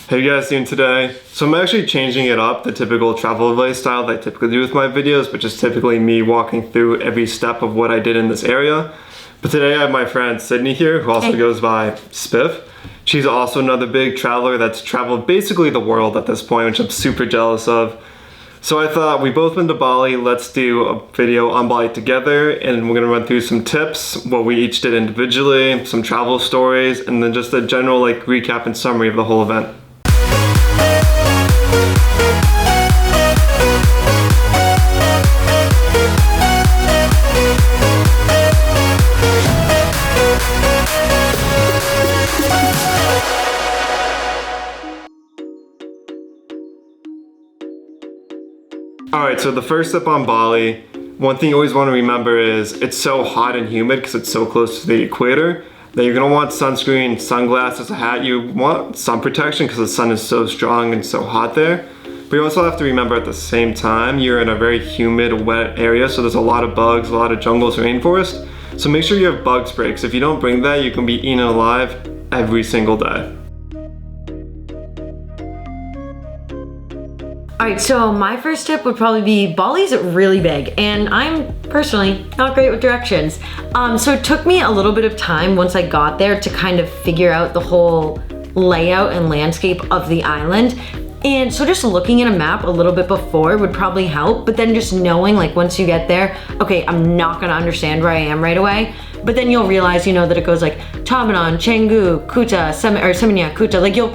How you guys doing today? So I'm actually changing it up, the typical travel lifestyle that I typically do with my videos, but just typically me walking through every step of what I did in this area. But today I have my friend Sydney here, who also goes by Spiff. She's also another big traveler that's traveled basically the world at this point, which I'm super jealous of. So I thought we both been to Bali, let's do a video on Bali together, and we're gonna run through some tips, what we each did individually, some travel stories, and then just a general recap and summary of the whole event. Alright, so the first step on Bali, one thing you always want to remember is it's so hot and humid because it's so close to the equator that you're going to want sunscreen, sunglasses, a hat. You want sun protection because the sun is so strong and so hot there. But you also have to remember at the same time you're in a very humid, wet area, so there's a lot of bugs, a lot of jungles, rainforest. So make sure you have bug spray because if you don't bring that, you can be eaten alive every single day. Alright, so my first tip would probably be Bali's really big, and I'm personally not great with directions. So it took me a little bit of time once I got there to kind of figure out the whole layout and landscape of the island. And so just looking at a map a little bit before would probably help, but then just knowing once you get there, okay, I'm not gonna understand where I am right away, but then you'll realize, that it goes Tabanan, Canggu, Kuta, Seminyak, Kuta, you'll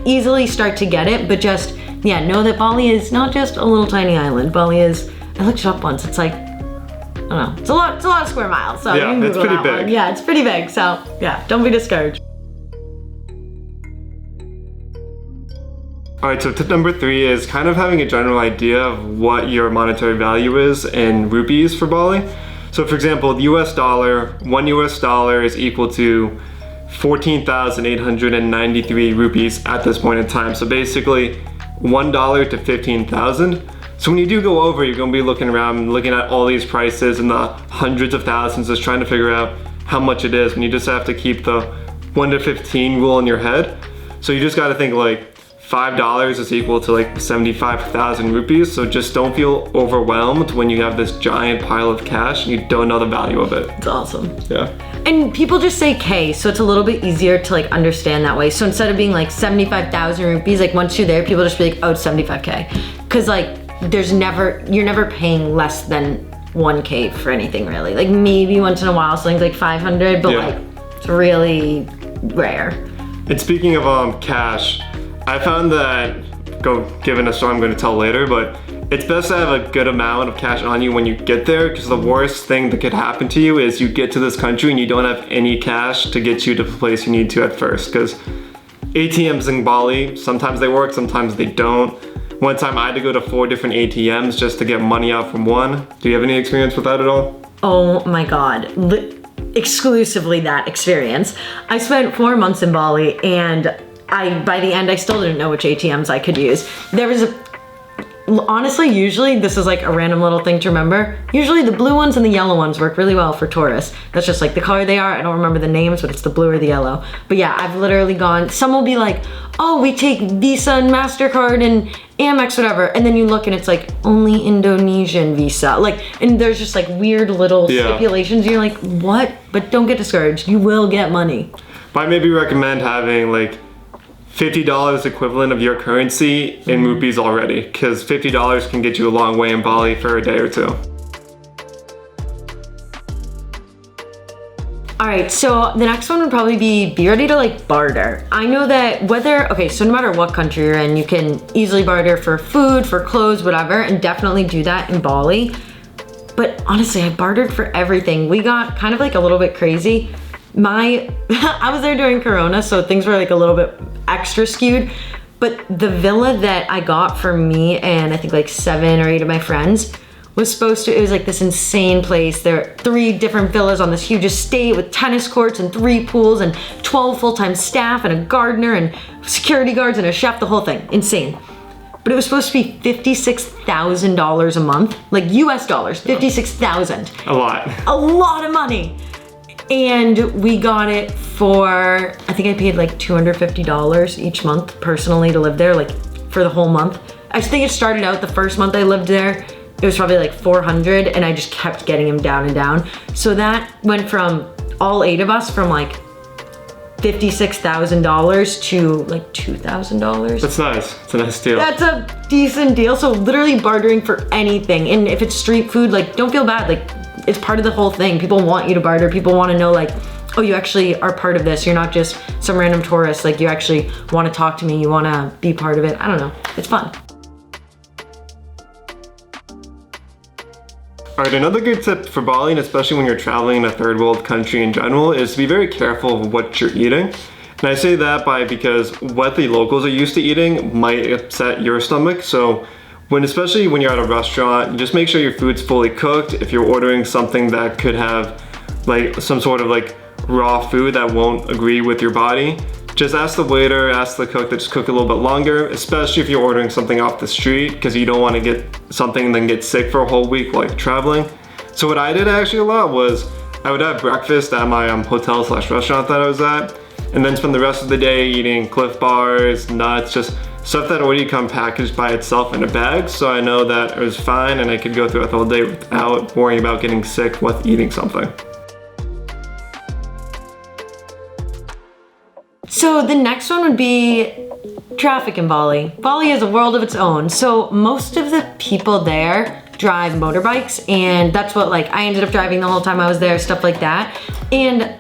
easily start to get it, but just, yeah, know that Bali is not just a little tiny island. Bali is, I looked it up once, it's I don't know, it's a lot of square miles, so yeah, it's pretty big. One. Yeah, it's pretty big, so yeah, don't be discouraged. Alright, so tip number 3 is kind of having a general idea of what your monetary value is in rupees for Bali. So for example, the US dollar, $1 is equal to 14,893 rupees at this point in time. So basically, $1 to 15,000. So when you do go over, you're gonna be looking around, looking at all these prices in the hundreds of thousands, just trying to figure out how much it is, when you just have to keep the 1 to 15 rule in your head. So you just gotta think $5 is equal to 75,000 rupees. So just don't feel overwhelmed when you have this giant pile of cash and you don't know the value of it. It's awesome. Yeah. And people just say K, so it's a little bit easier to understand that way. So instead of being 75,000 rupees, once you're there, people just be oh, it's 75K. Cause you're never paying less than 1K for anything really. Maybe once in a while, something 500, but yeah. It's really rare. And speaking of cash, I found that, given a story I'm going to tell later, but it's best to have a good amount of cash on you when you get there, because the worst thing that could happen to you is you get to this country and you don't have any cash to get you to the place you need to at first, because ATMs in Bali, sometimes they work, sometimes they don't. One time I had to go to 4 different ATMs just to get money out from one. Do you have any experience with that at all? Oh my God. Exclusively that experience. I spent 4 months in Bali, and by the end, I still didn't know which ATMs I could use. Honestly, usually, this is a random little thing to remember. Usually the blue ones and the yellow ones work really well for tourists. That's just the color they are. I don't remember the names, but it's the blue or the yellow. But yeah, I've literally gone, some will be oh, we take Visa and MasterCard and Amex, whatever. And then you look and it's only Indonesian Visa. And there's just weird little stipulations. You're what? But don't get discouraged. You will get money. But I maybe recommend having $50 equivalent of your currency in rupees already, because $50 can get you a long way in Bali for a day or two. All right, so the next one would probably be ready to barter. I know that so no matter what country you're in, you can easily barter for food, for clothes, whatever, and definitely do that in Bali. But honestly, I bartered for everything. We got kind of a little bit crazy. I was there during Corona, so things were a little bit extra skewed, but the villa that I got for me and I think 7 or 8 of my friends was it was this insane place. There are 3 different villas on this huge estate with tennis courts and 3 pools and 12 full-time staff and a gardener and security guards and a chef, the whole thing, insane. But it was supposed to be $56,000 a month, US dollars, 56,000. A lot. A lot of money. And we got it for, I think I paid like $250 each month personally to live there, like for the whole month. I think it started out the first month I lived there, it was probably like 400, and I just kept getting them down and down. So that went from all 8 of us from like $56,000 to like $2,000. That's nice. It's a nice deal. That's a decent deal. So literally bartering for anything. And if it's street food, like don't feel bad. Like it's part of the whole thing. People want you to barter. People want to know like, oh, you actually are part of this. You're not just some random tourist. Like you actually want to talk to me. You want to be part of it. I don't know. It's fun. All right, another good tip for Bali, and especially when you're traveling in a third world country in general, is to be very careful of what you're eating. And I say that because what the locals are used to eating might upset your stomach. So especially when you're at a restaurant, just make sure your food's fully cooked. If you're ordering something that could have like some sort of like raw food that won't agree with your body, just ask the waiter, ask the cook to just cook a little bit longer, especially if you're ordering something off the street, because you don't want to get something and then get sick for a whole week while you're traveling. So what I did actually a lot was I would have breakfast at my hotel/restaurant that I was at, and then spend the rest of the day eating Cliff Bars, nuts, just stuff that already come packaged by itself in a bag, so I know that it was fine and I could go throughout the whole day without worrying about getting sick with eating something. So the next one would be traffic in Bali. Bali is a world of its own. So most of the people there drive motorbikes, and that's what like I ended up driving the whole time I was there, stuff like that. And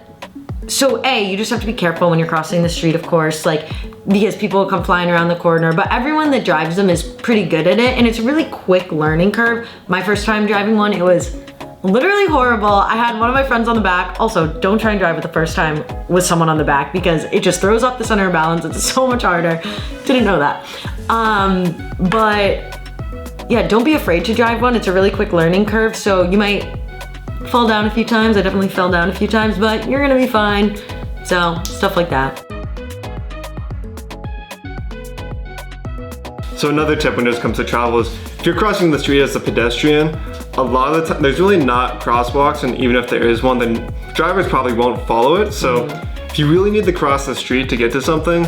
so you just have to be careful when you're crossing the street, of course, like because people will come flying around the corner, but everyone that drives them is pretty good at it, and it's a really quick learning curve. My first time driving one, it was literally horrible. I had one of my friends on the back. Also, don't try and drive it the first time with someone on the back because it just throws off the center of balance. It's so much harder. Didn't know that. But yeah, don't be afraid to drive one. It's a really quick learning curve. So you might fall down a few times. I definitely fell down a few times, but you're gonna be fine. So stuff like that. So another tip when it comes to travel is if you're crossing the street as a pedestrian, a lot of the time there's really not crosswalks, and even if there is one, then drivers probably won't follow it. So if you really need to cross the street to get to something,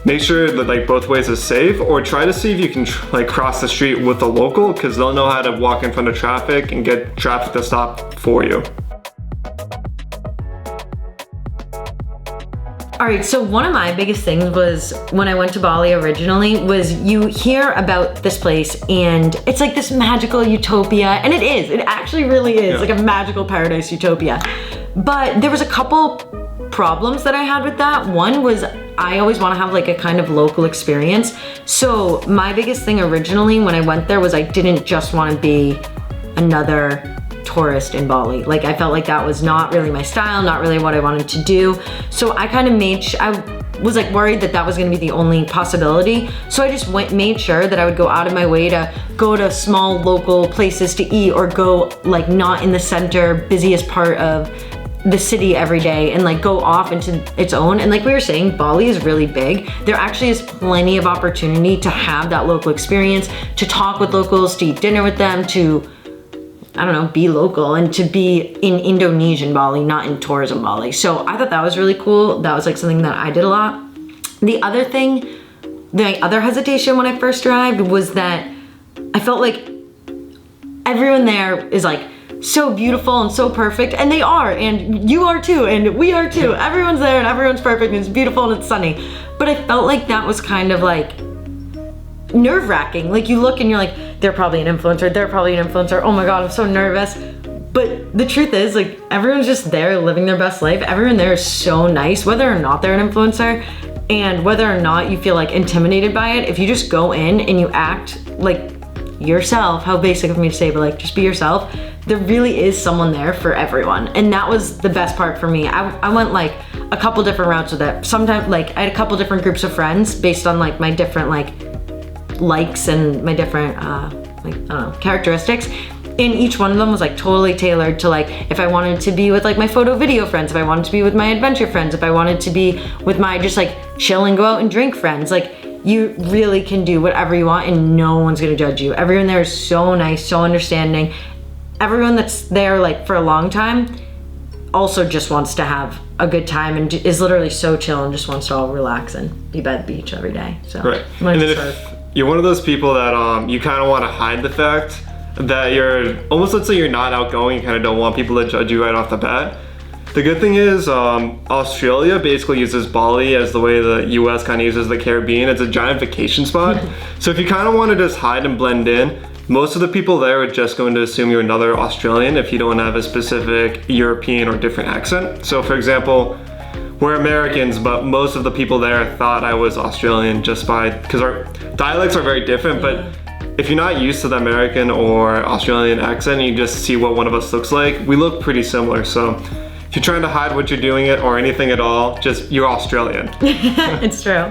make sure that like both ways is safe, or try to see if you can like cross the street with a local, because they'll know how to walk in front of traffic and get traffic to stop for you. All right, so one of my biggest things was when I went to Bali originally was you hear about this place and it's like this magical utopia, and it is, it actually really is like a magical paradise utopia. But there was a couple problems that I had with that. One was I always want to have like a kind of local experience. So my biggest thing originally when I went there was I didn't just want to be another tourist in Bali. Like I felt like that was not really my style, not really what I wanted to do. So I kind of I was like worried that that was going to be the only possibility. So I just made sure that I would go out of my way to go to small local places to eat, or go like not in the center, busiest part of the city every day, and like go off into its own. And like we were saying, Bali is really big. There actually is plenty of opportunity to have that local experience, to talk with locals, to eat dinner with them, to I don't know, be local, and to be in Indonesian Bali, not in tourism Bali. So I thought that was really cool. That was like something that I did a lot. The other thing, the other hesitation when I first arrived was that I felt like everyone there is like so beautiful and so perfect, and they are, and you are too, and we are too. Everyone's there and everyone's perfect and it's beautiful and it's sunny. But I felt like that was kind of like nerve-wracking. Like you look and you're like, they're probably an influencer, they're probably an influencer, oh my god, I'm so nervous. But the truth is, like, everyone's just there living their best life. Everyone there is so nice, whether or not they're an influencer, and whether or not you feel like intimidated by it. If you just go in and you act like yourself, how basic of me to say, but like just be yourself, there really is someone there for everyone. And that was the best part for me. I went like a couple different routes with it. Sometimes like I had a couple different groups of friends based on like my different like likes and my different like I don't know, characteristics, and each one of them was like totally tailored to like if I wanted to be with like my photo video friends, if I wanted to be with my adventure friends, if I wanted to be with my just like chill and go out and drink friends. Like you really can do whatever you want and no one's gonna judge you. Everyone there is so nice, so understanding. Everyone that's there like for a long time also just wants to have a good time and is literally so chill and just wants to all relax and be by the beach every day. So right. And then if you're one of those people that you kind of want to hide the fact that you're almost, let's say you're not outgoing, you kind of don't want people to judge you right off the bat. The good thing is Australia basically uses Bali as the way the US kind of uses the Caribbean. It's a giant vacation spot. So if you kind of want to just hide and blend in, most of the people there are just going to assume you're another Australian if you don't have a specific European or different accent. So for example, we're Americans, but most of the people there thought I was Australian just because our dialects are very different. But if you're not used to the American or Australian accent, and you just see what one of us looks like, we look pretty similar. So if you're trying to hide what you're doing it or anything at all, just you're Australian. It's true.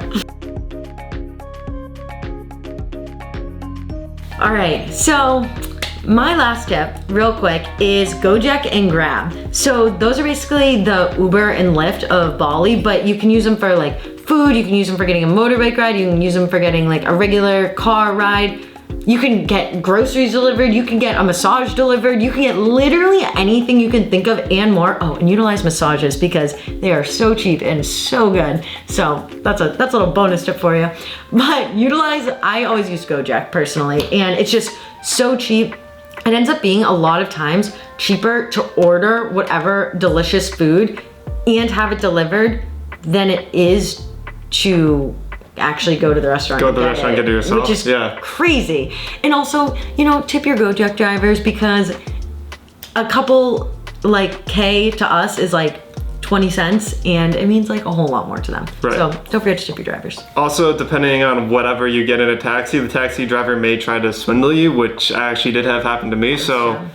All right, so my last tip, real quick, is Gojek and Grab. So those are basically the Uber and Lyft of Bali, but you can use them for like food, you can use them for getting a motorbike ride, you can use them for getting like a regular car ride. You can get groceries delivered, you can get a massage delivered, you can get literally anything you can think of and more. Oh, and utilize massages because they are so cheap and so good. So that's a little bonus tip for you. But I always use Gojek personally, and it's just so cheap. It ends up being a lot of times cheaper to order whatever delicious food and have it delivered than it is to actually go to the restaurant. Go to the restaurant and get it yourself. Which is crazy. And also, tip your Gojek drivers because a couple like K to us is like 20 cents and it means like a whole lot more to them. Right. So don't forget to tip your drivers. Also, depending on whatever you get in a taxi, the taxi driver may try to swindle you, which actually did have happen to me. So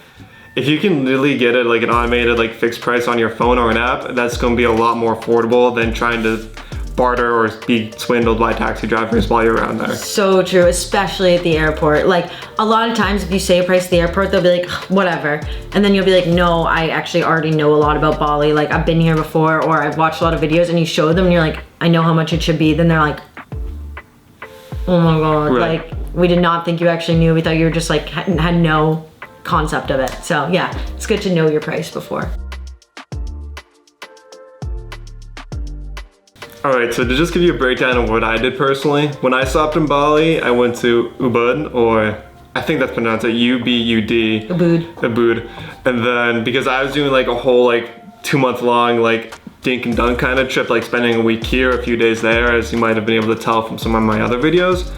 if you can literally get it like an automated like fixed price on your phone or an app, that's going to be a lot more affordable than trying to barter or be swindled by taxi drivers while you're around there. So true, especially at the airport. Like a lot of times if you say a price at the airport, they'll be like, whatever. And then you'll be like, no, I actually already know a lot about Bali. Like I've been here before or I've watched a lot of videos, and you show them and you're like, I know how much it should be. Then they're like, oh my God, right. Like we did not think you actually knew. We thought you were just like, had no concept of it. So yeah, it's good to know your price before. All right, so to just give you a breakdown of what I did personally, when I stopped in Bali, I went to Ubud, or I think that's pronounced like U-B-U-D. Ubud. And then because I was doing like a whole like 2-month long like dink and dunk kind of trip, like spending a week here, a few days there, as you might have been able to tell from some of my other videos.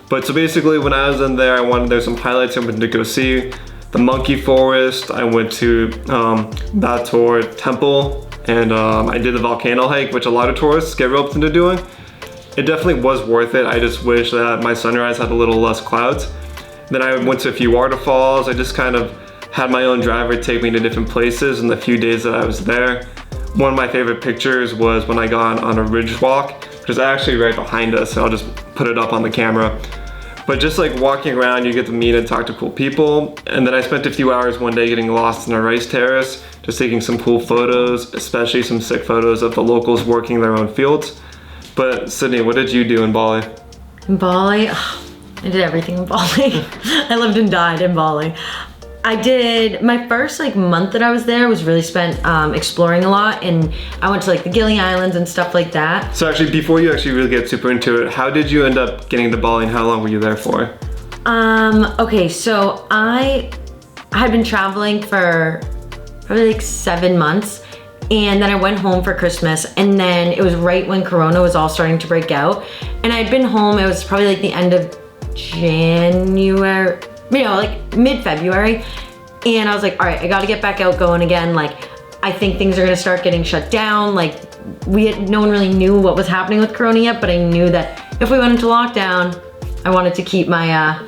But so basically when I was in there, there's some highlights I wanted to go see. The monkey forest, I went to Bator Temple, and I did the volcano hike, which a lot of tourists get roped into doing. It definitely was worth it. I just wish that my sunrise had a little less clouds. Then I went to a few waterfalls. I just kind of had my own driver take me to different places in the few days that I was there. One of my favorite pictures was when I got on a ridge walk, which is actually right behind us, so I'll just put it up on the camera. But just like walking around, you get to meet and talk to cool people. And then I spent a few hours one day getting lost in a rice terrace, just taking some cool photos, especially some sick photos of the locals working their own fields. But Sydney, what did you do in Bali? In Bali, I did everything in Bali. I lived and died in Bali. I did, my first like month that I was there was really spent exploring a lot, and I went to like the Gili Islands and stuff like that. So actually, before you actually really get super into it, how did you end up getting to Bali and how long were you there for? Okay, so I had been traveling for probably like 7 months, and then I went home for Christmas, and then it was right when Corona was all starting to break out, and I'd been home, it was probably like the end of January, like mid-February, and I was like, all right, I gotta get back out going again. Like, I think things are gonna start getting shut down. Like, no one really knew what was happening with Corona yet, but I knew that if we went into lockdown, I wanted to keep my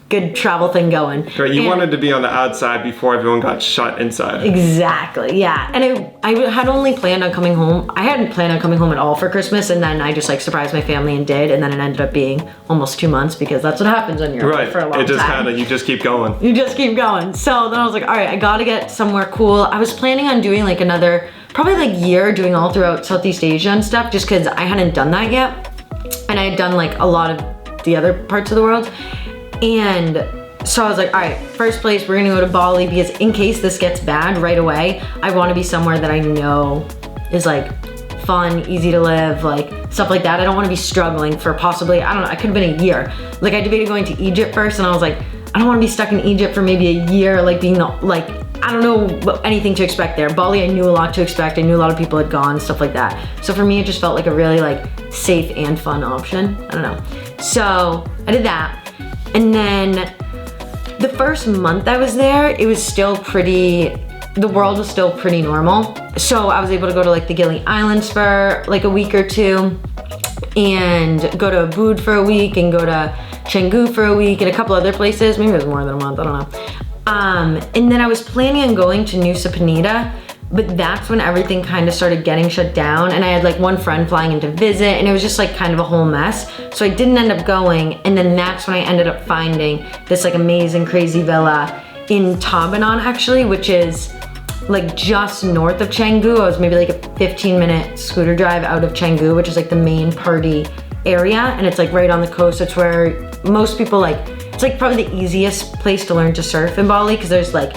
good travel thing going. Right, you wanted to be on the outside before everyone got shut inside. Exactly, yeah. And I had only planned on coming home. I hadn't planned on coming home at all for Christmas, and then I just like surprised my family and did, and then it ended up being almost 2 months because that's what happens when you're away for a long time. It just kind of, you just keep going. You just keep going. So then I was like, all right, I gotta get somewhere cool. I was planning on doing like another, probably like year doing all throughout Southeast Asia and stuff, just because I hadn't done that yet. And I had done like a lot of the other parts of the world. And So I was like, all right, first place, we're gonna go to Bali because in case this gets bad right away, I wanna be somewhere that I know is like fun, easy to live, like stuff like that. I don't wanna be struggling for possibly, I don't know, I could've been a year. Like I debated going to Egypt first and I was like, I don't wanna be stuck in Egypt for maybe a year, like being the, like, I don't know anything to expect there. Bali, I knew a lot to expect. I knew a lot of people had gone, stuff like that. So for me, it just felt like a really like safe and fun option. I don't know. So I did that. And then the first month I was there, it was still pretty, the world was still pretty normal. So I was able to go to like the Gili Islands for like a week or two and go to Ubud for a week and go to Canggu for a week and a couple other places. Maybe it was more than a month, I don't know. And then I was planning on going to Nusa Penida, but that's when everything kind of started getting shut down and I had like one friend flying in to visit and it was just like kind of a whole mess. So I didn't end up going, and then that's when I ended up finding this like amazing crazy villa in Tabanan actually, which is like just north of Canggu. I was maybe like a 15-minute scooter drive out of Canggu, which is like the main party area, and it's like right on the coast. It's where most people like, it's like probably the easiest place to learn to surf in Bali because there's like,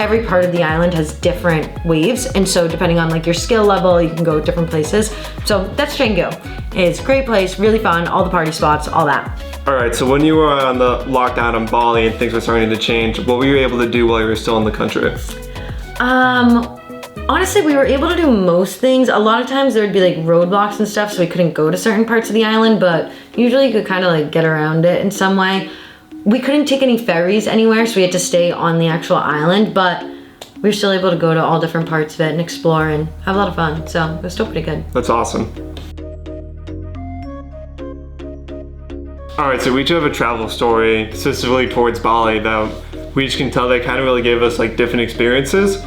every part of the island has different waves, and so depending on like your skill level, you can go different places. So that's Canggu. It's a great place, really fun, all the party spots, all that. All right, so when you were on the lockdown in Bali and things were starting to change, what were you able to do while you were still in the country? Honestly, we were able to do most things. A lot of times there would be like roadblocks and stuff, so we couldn't go to certain parts of the island, but usually you could kind of like get around it in some way. We couldn't take any ferries anywhere, so we had to stay on the actual island, but we were still able to go to all different parts of it and explore and have a lot of fun, so it was still pretty good. That's awesome. All right, so we each have a travel story specifically towards Bali that we each can tell that kind of really gave us like different experiences.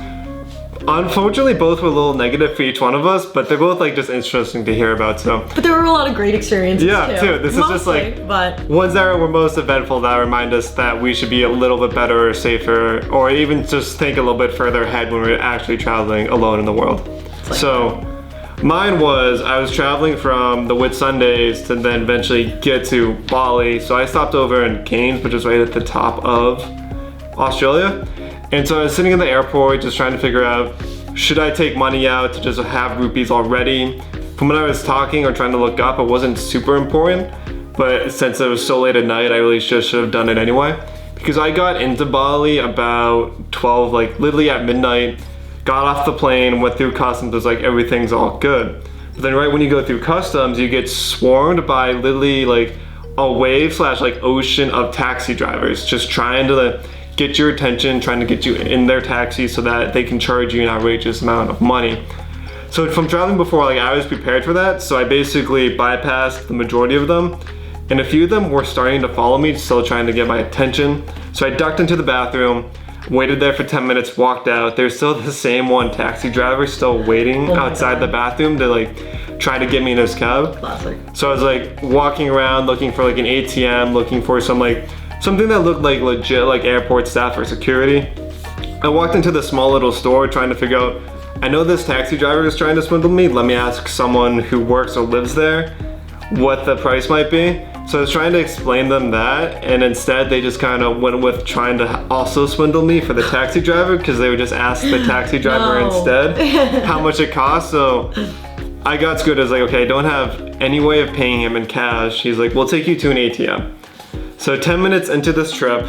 Unfortunately, both were a little negative for each one of us, but they're both like just interesting to hear about. So, but there were a lot of great experiences too. This is just like ones that were most eventful that remind us that we should be a little bit better or safer, or even just think a little bit further ahead when we're actually traveling alone in the world. Like so, mine was I was traveling from the Whitsundays to then eventually get to Bali. So I stopped over in Cairns, which is right at the top of Australia. And so I was sitting in the airport just trying to figure out, should I take money out to just have rupees already? From when I was talking or trying to look up, it wasn't super important, but since it was so late at night, I really just should have done it anyway. Because I got into Bali about 12, like literally at midnight, got off the plane, went through customs, was like everything's all good. But then right when you go through customs, you get swarmed by literally like a wave / like ocean of taxi drivers just trying to get your attention, trying to get you in their taxi so that they can charge you an outrageous amount of money. So from traveling before, like I was prepared for that, so I basically bypassed the majority of them, and a few of them were starting to follow me, still trying to get my attention. So I ducked into the bathroom, waited there for 10 minutes, walked out. There's still the same one taxi driver still waiting outside the bathroom to like try to get me in his cab. Classic. So I was like walking around looking for like an ATM, looking for something that looked like legit like airport staff or security. I walked into the small little store trying to figure out, I know this taxi driver is trying to swindle me, let me ask someone who works or lives there what the price might be. So I was trying to explain them that, and instead they just kind of went with trying to also swindle me for the taxi driver, because they would just ask the taxi driver instead how much it cost. So I got screwed. I was like, okay, I don't have any way of paying him in cash. He's like, we'll take you to an ATM. So 10 minutes into this trip,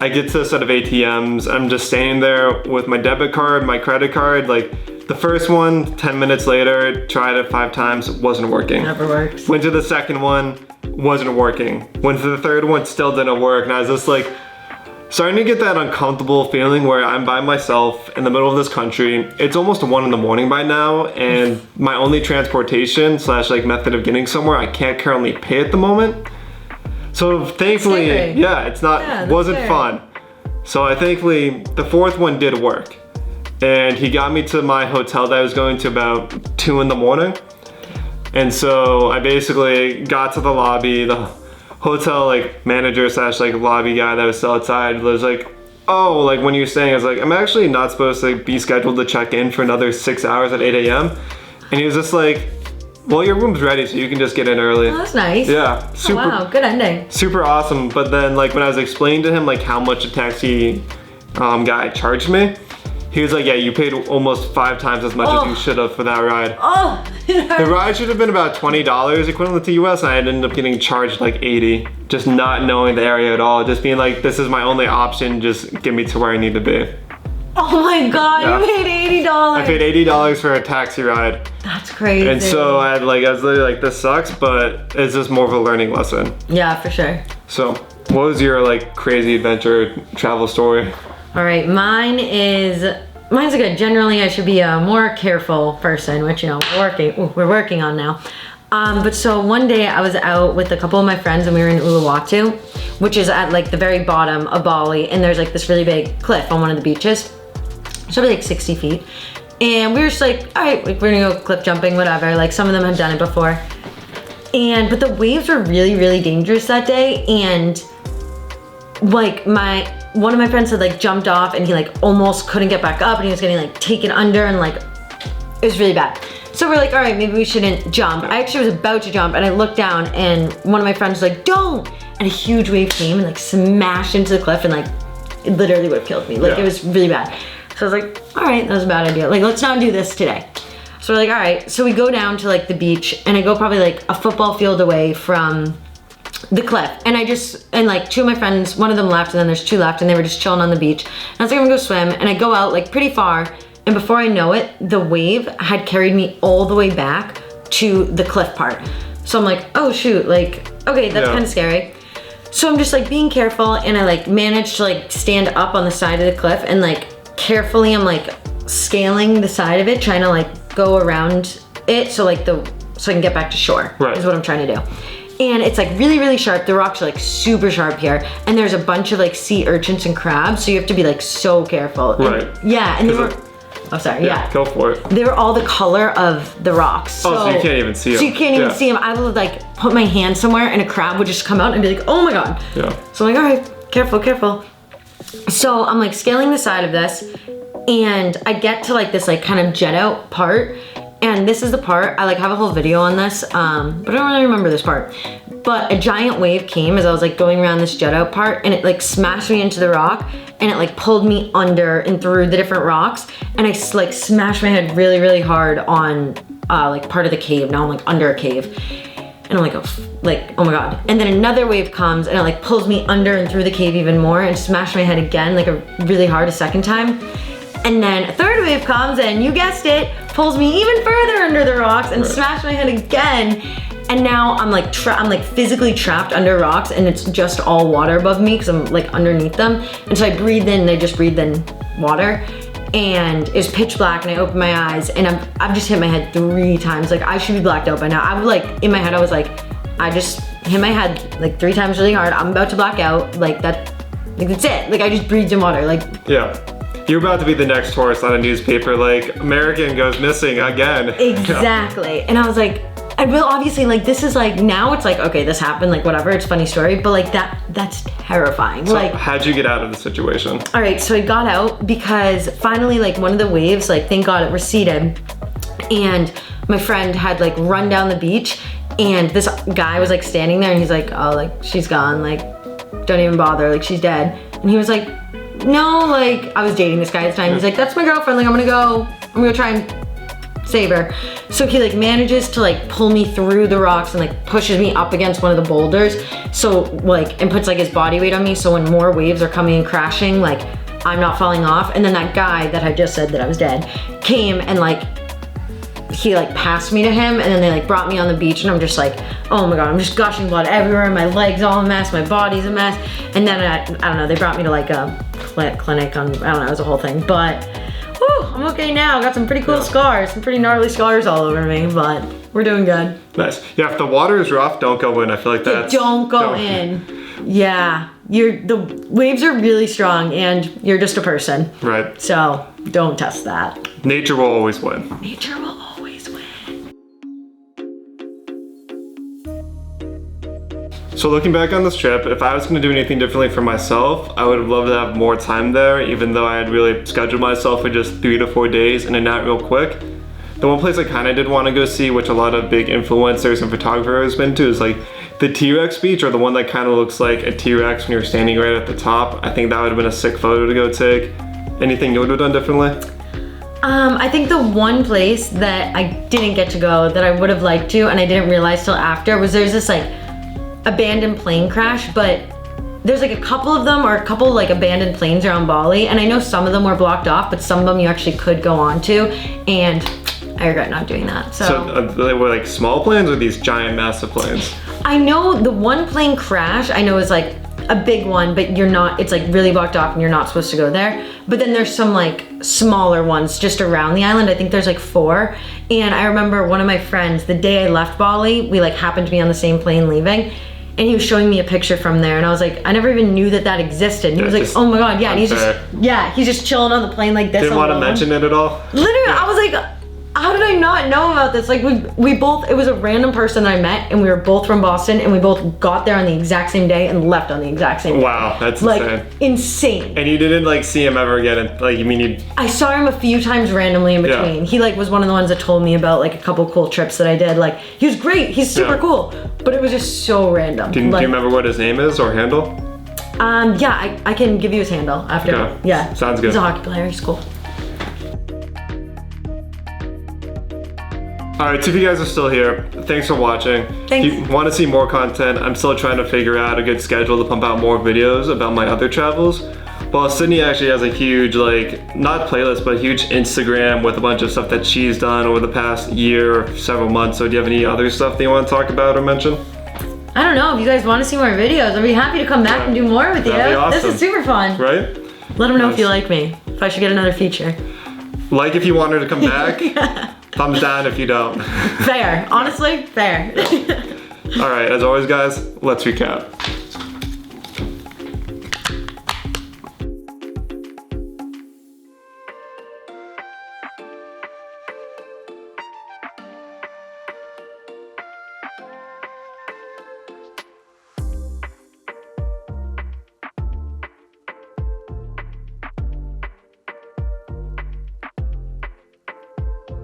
I get to a set of ATMs. I'm just standing there with my debit card, my credit card. Like the first one, 10 minutes later, tried it 5 times, wasn't working. Never works. Went to the second one, wasn't working. Went to the third one, still didn't work. And I was just like, starting to get that uncomfortable feeling where I'm by myself in the middle of this country. It's almost 1 in the morning by now, and my only transportation / like method of getting somewhere, I can't currently pay at the moment. So thankfully, wasn't fun. So thankfully, the fourth one did work. And he got me to my hotel that I was going to about 2 in the morning. And so I basically got to the lobby, the hotel like manager / like lobby guy that was still outside was like, oh, like when you're staying, I was like, I'm actually not supposed to be scheduled to check in for another 6 hours at 8 a.m. And he was just like, Well, your room's ready, so you can just get in early. Oh, that's nice. Yeah, Oh, wow, good ending. super awesome. But then, like, when I was explaining to him like how much a taxi guy charged me, he was like, yeah, you paid almost 5 times as much as you should have for that ride. Oh, the ride should have been about $20 equivalent to US, and I ended up getting charged like 80, just not knowing the area at all, just being like, this is my only option, just get me to where I need to be. Oh my God, Yeah. you paid $80. I paid $80 for a taxi ride. That's crazy. And so I was literally like, this sucks, but it's just more of a learning lesson. Yeah, for sure. So what was your like crazy adventure travel story? All right, mine's good. Generally, I should be a more careful person, which, you know, we're working on now. But so one day I was out with a couple of my friends and we were in Uluwatu, which is at like the very bottom of Bali, and there's like this really big cliff on one of the beaches. It's probably like 60 feet. And we were just like, all right, we're gonna go cliff jumping, whatever. Like some of them had done it before. But the waves were really, really dangerous that day. And like one of my friends had like jumped off and he like almost couldn't get back up and he was getting like taken under and like, it was really bad. So we're like, all right, maybe we shouldn't jump. I actually was about to jump and I looked down and one of my friends was like, don't. And a huge wave came and like smashed into the cliff and like, it literally would have killed me. Like it was really bad. So I was like, all right, that was a bad idea. Like, let's not do this today. So we're like, all right. So we go down to like the beach and I go probably like a football field away from the cliff. And like 2 of my friends, one of them left and then there's 2 left and they were just chilling on the beach. And I was like, I'm gonna go swim. And I go out like pretty far. And before I know it, the wave had carried me all the way back to the cliff part. So I'm like, oh shoot, like, okay, that's kind of scary. So I'm just like being careful and I like managed to like stand up on the side of the cliff and like carefully I'm like scaling the side of it, trying to like go around it so I can get back to shore, is what I'm trying to do. And it's like really, really sharp. The rocks are like super sharp here. And there's a bunch of like sea urchins and crabs. So you have to be like so careful. Right. And, yeah, and they were, oh sorry, yeah. Go for it. They were all the color of the rocks. So you can't even see them. So you can't even see them. I would like put my hand somewhere and a crab would just come out and be like, oh my God. Yeah. So I'm like, all right, careful, careful. So I'm like scaling the side of this and I get to like this like kind of jet out part. And this is the part, I like have a whole video on this, but I don't really remember this part. But a giant wave came as I was like going around this jet out part and it like smashed me into the rock and it like pulled me under and through the different rocks. And I like smashed my head really, really hard on like part of the cave. Now I'm like under a cave. And I'm like, oh my God. And then another wave comes and it like pulls me under and through the cave even more and smashed my head again, like really hard a second time. And then a third wave comes and you guessed it, pulls me even further under the rocks and smashed my head again. And now I'm like physically trapped under rocks and it's just all water above me because I'm like underneath them. And so I breathed in and I just breathed in water. And it was pitch black and I opened my eyes and I've just hit my head 3 times. Like I should be blacked out by now. I was like, in my head, I was like, I just hit my head like 3 times really hard. I'm about to black out. Like that's it. Like I just breathed in water. Like yeah. You're about to be the next tourist on a newspaper, like, American goes missing again. Exactly. Yeah. And I was like, well, obviously, like, this is like, now it's like, okay, this happened, like, whatever, it's a funny story, but like, that's terrifying. So like, how'd you get out of the situation? All right, so I got out because finally, like, one of the waves, like, thank God it receded, and my friend had, like, run down the beach, and this guy was, like, standing there, and he's like, oh, like, she's gone, like, don't even bother, like, she's dead. And he was like, no, like, I was dating this guy at the time. He's like, that's my girlfriend. Like, I'm gonna go try and save her. So he like manages to like pull me through the rocks and like pushes me up against one of the boulders. So like, and puts like his body weight on me. So when more waves are coming and crashing, like I'm not falling off. And then that guy that I just said that I was dead came and like, he like passed me to him and then they like brought me on the beach and I'm just like, oh my God, I'm just gushing blood everywhere. My legs all a mess, my body's a mess. And then I don't know, they brought me to like a clinic on, I don't know, it was a whole thing. But whew, I'm okay now. Got some pretty cool scars, some pretty gnarly scars all over me, but we're doing good. Nice. Yeah, if the water is rough, don't go in. I feel like that's... Don't go in. Yeah, the waves are really strong and you're just a person. Right. So don't test that. Nature will always win. Nature will always win. So looking back on this trip, if I was going to do anything differently for myself, I would have loved to have more time there, even though I had really scheduled myself for just 3 to 4 days in and out real quick. The one place I kind of did want to go see, which a lot of big influencers and photographers have been to, is like the T-Rex beach, or the one that kind of looks like a T-Rex when you're standing right at the top. I think that would have been a sick photo to go take. Anything you would have done differently? I think the one place that I didn't get to go that I would have liked to, and I didn't realize till after, was there's this like abandoned plane crash, but there's like a couple of them, or a couple like abandoned planes around Bali, and I know some of them were blocked off, but some of them you actually could go on to, and I regret not doing that. So they were like small planes or these giant massive planes? I know the one plane crash, I know is like a big one, but it's like really blocked off and you're not supposed to go there. But then there's some like smaller ones just around the island. I think there's like 4. And I remember one of my friends, the day I left Bali, we like happened to be on the same plane leaving, and he was showing me a picture from there, and I was like, I never even knew that existed. And he was like, oh my God, yeah. And he's just chilling on the plane like this. Didn't want to mention it at all? Literally, yeah. I was like, how did I not know about this? Like we both, it was a random person that I met, and we were both from Boston, and we both got there on the exact same day and left on the exact same day. Wow, that's like insane. insane. And you didn't like see him ever again? Like, you mean you? I saw him a few times randomly in between. Yeah. He like was one of the ones that told me about like a couple cool trips that I did. Like, he was great. He's super cool, but it was just so random. Do you remember what his name is or handle? Yeah, I can give you his handle after. Okay. Yeah. Sounds good. He's a hockey player. He's cool. Alright, so if you guys are still here, thanks for watching. Thanks. If you want to see more content, I'm still trying to figure out a good schedule to pump out more videos about my other travels. Well, Sydney actually has a huge, like, not playlist, but a huge Instagram with a bunch of stuff that she's done over the past year or several months. So do you have any other stuff that you want to talk about or mention? I don't know. If you guys want to see more videos, I'd be happy to come back and do more with you. That'd be awesome. This is super fun. Right? Let them know if you like me. If I should get another feature. Like if you want her to come back. Yeah. Thumbs down if you don't. Fair. Honestly, fair. All right, as always, guys, let's recap.